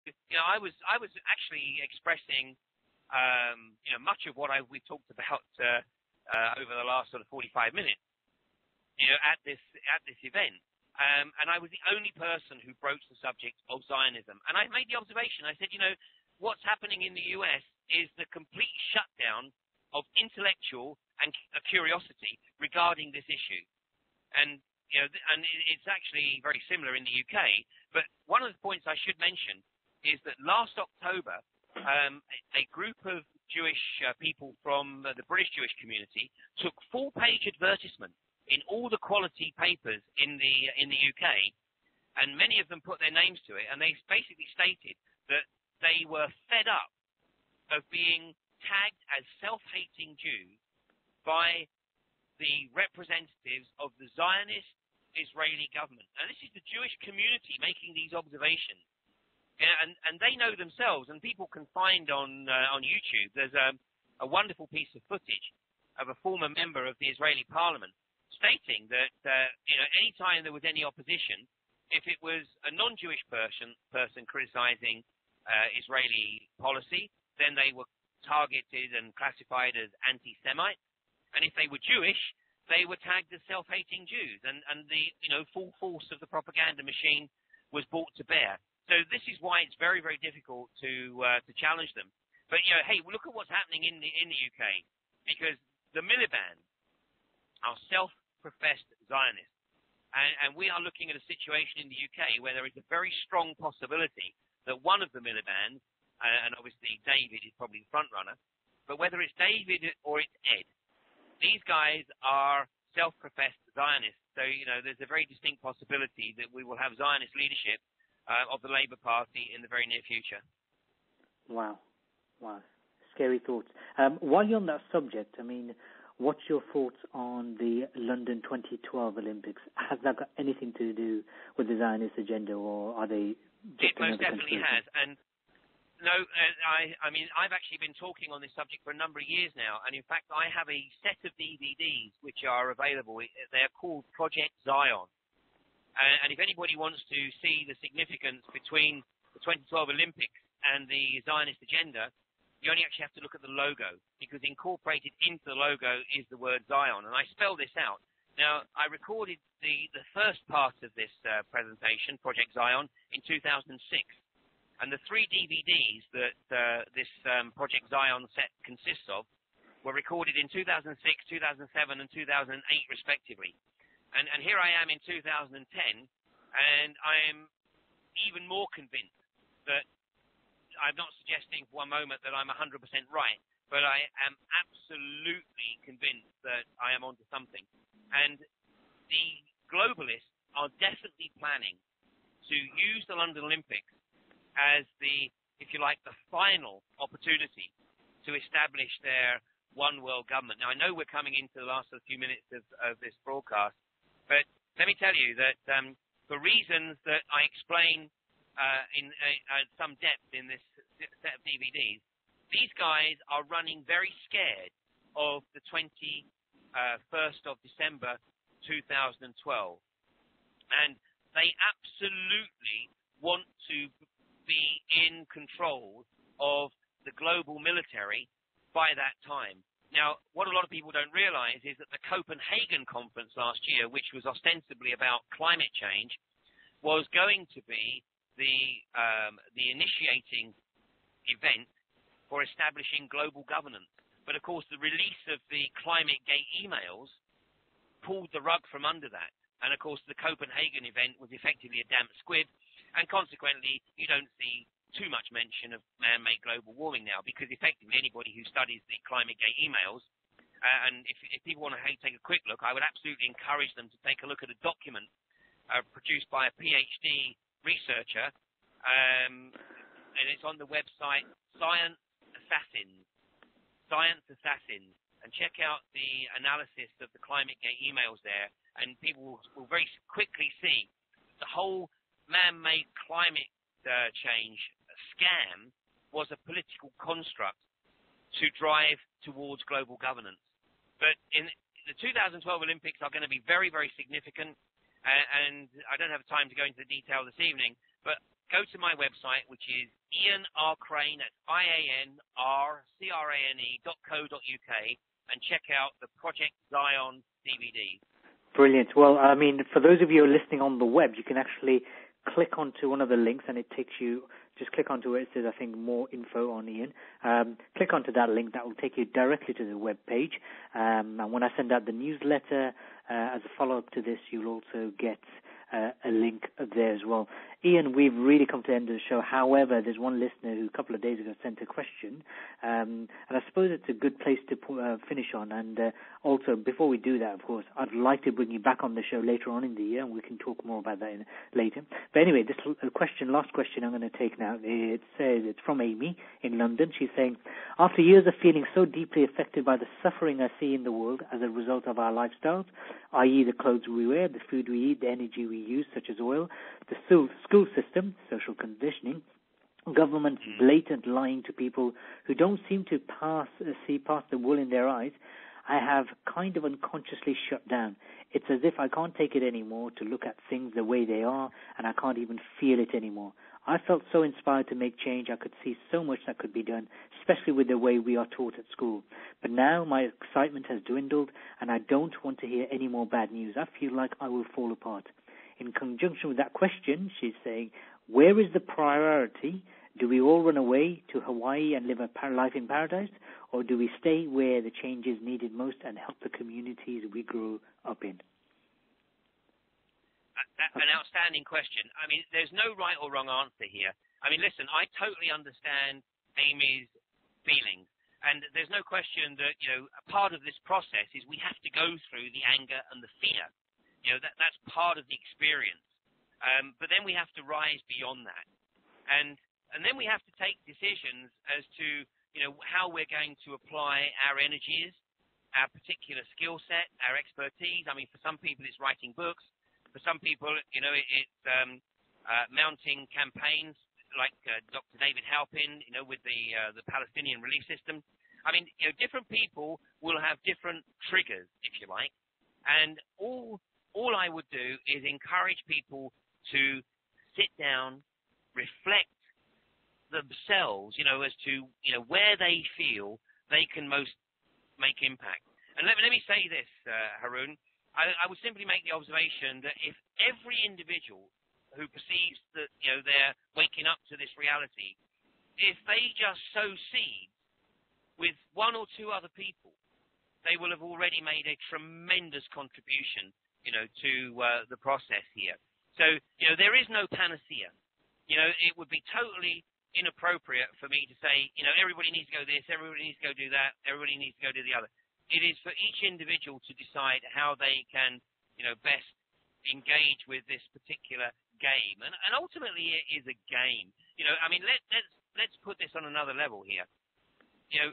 I was actually expressing, much of what we talked about over the last sort of 45 minutes, at this event. And I was the only person who broached the subject of Zionism. And I made the observation. I said, what's happening in the US is the complete shutdown of intellectual and curiosity regarding this issue. And, and it's actually very similar in the UK. But one of the points I should mention is that last October, a group of Jewish people from the British Jewish community took full-page advertisement in all the quality papers in the UK, and many of them put their names to it, and they basically stated that they were fed up of being tagged as self-hating Jews by the representatives of the Zionist Israeli government. Now, this is the Jewish community making these observations. And they know themselves, and people can find on YouTube, there's a wonderful piece of footage of a former member of the Israeli parliament stating that, any time there was any opposition, if it was a non-Jewish person criticizing Israeli policy, then they were targeted and classified as anti-Semite. And if they were Jewish, they were tagged as self-hating Jews. And the, full force of the propaganda machine was brought to bear. So this is why it's very, very difficult to challenge them. But, hey, look at what's happening in the UK, because the Miliband are self-professed Zionists. And we are looking at a situation in the UK where there is a very strong possibility that one of the Miliband, and obviously David is probably the front runner, but whether it's David or it's Ed, these guys are self-professed Zionists. So, there's a very distinct possibility that we will have Zionist leadership of the Labour Party in the very near future. Wow. Scary thoughts. While you're on that subject, what's your thoughts on the London 2012 Olympics? Has that got anything to do with the Zionist agenda, or are they just It most definitely has. And no, I've actually been talking on this subject for a number of years now. And in fact, I have a set of DVDs which are available. They're called Project Zion. And if anybody wants to see the significance between the 2012 Olympics and the Zionist agenda, you only actually have to look at the logo, because incorporated into the logo is the word Zion. And I spell this out. Now, I recorded the first part of this presentation, Project Zion, in 2006. And the 3 DVDs that this Project Zion set consists of were recorded in 2006, 2007, and 2008, respectively. And here I am in 2010, and I am even more convinced that I'm not suggesting for one moment that I'm 100% right, but I am absolutely convinced that I am onto something. And the globalists are definitely planning to use the London Olympics as the, if you like, the final opportunity to establish their one world government. Now, I know we're coming into the last few minutes of this broadcast, but let me tell you that for reasons that I explain in some depth in this set of DVDs, these guys are running very scared of the 21st of December 2012. And they absolutely want to be in control of the global military by that time. Now, what a lot of people don't realize is that the Copenhagen conference last year, which was ostensibly about climate change, was going to be the initiating event for establishing global governance. But of course, the release of the Climate Gate emails pulled the rug from under that. And of course, the Copenhagen event was effectively a damp squib. And consequently, you don't see too much mention of man-made global warming now, because effectively anybody who studies the Climate Gate emails, and if people want to take a quick look, I would absolutely encourage them to take a look at a document produced by a PhD researcher, and it's on the website Science Assassins, and check out the analysis of the Climate Gate emails there, and people will very quickly see the whole man-made climate change scam was a political construct to drive towards global governance. But in the 2012 Olympics are going to be very, very significant, and I don't have time to go into the detail this evening, but go to my website, which is Ian R. Crane, that's IANRCRANE.co.uk, and check out the Project Zion DVD. Brilliant. Well, I mean, for those of you who are listening on the web, you can actually click onto one of the links, and it takes you, just click onto it. It says, I think, more info on Ian. Click onto that link. That will take you directly to the web page. And when I send out the newsletter as a follow-up to this, you'll also get a link there as well. Ian, we've really come to the end of the show. However, there's one listener who a couple of days ago sent a question, and I suppose it's a good place to finish on. And also, before we do that, of course, I'd like to bring you back on the show later on in the year, and we can talk more about that later. But anyway, this last question I'm going to take now, it says, it's from Amy in London. She's saying, after years of feeling so deeply affected by the suffering I see in the world as a result of our lifestyles, i.e. the clothes we wear, the food we eat, the energy we use, such as oil, the school system, social conditioning, government's blatant lying to people who don't seem to see past the wool in their eyes, I have kind of unconsciously shut down. It's as if I can't take it anymore to look at things the way they are, and I can't even feel it anymore. I felt so inspired to make change. I could see so much that could be done, especially with the way we are taught at school. But now my excitement has dwindled, and I don't want to hear any more bad news. I feel like I will fall apart. In conjunction with that question, she's saying, where is the priority? Do we all run away to Hawaii and live a life in paradise, or do we stay where the change is needed most and help the communities we grew up in? An outstanding question. I mean, there's no right or wrong answer here. I mean, listen, I totally understand Amy's feelings, and there's no question that, you know, a part of this process is we have to go through the anger and the fear. You know, that's part of the experience. But then we have to rise beyond that. And then we have to take decisions as to, you know, how we're going to apply our energies, our particular skill set, our expertise. I mean, for some people, it's writing books. For some people, you know, it's mounting campaigns like Dr. David Halpin, you know, with the Palestinian Relief System. I mean, you know, different people will have different triggers, if you like. And all I would do is encourage people to sit down, reflect themselves, you know, as to, you know, where they feel they can most make impact. And let me say this, Harun. I would simply make the observation that if every individual who perceives that, you know, they're waking up to this reality, if they just sow seeds with one or two other people, they will have already made a tremendous contribution, you know, to the process here. So, you know, there is no panacea. You know, it would be totally inappropriate for me to say, you know, everybody needs to go this, everybody needs to go do that, everybody needs to go do the other. It is for each individual to decide how they can, you know, best engage with this particular game. And ultimately, it is a game. You know, I mean, let's put this on another level here. You know,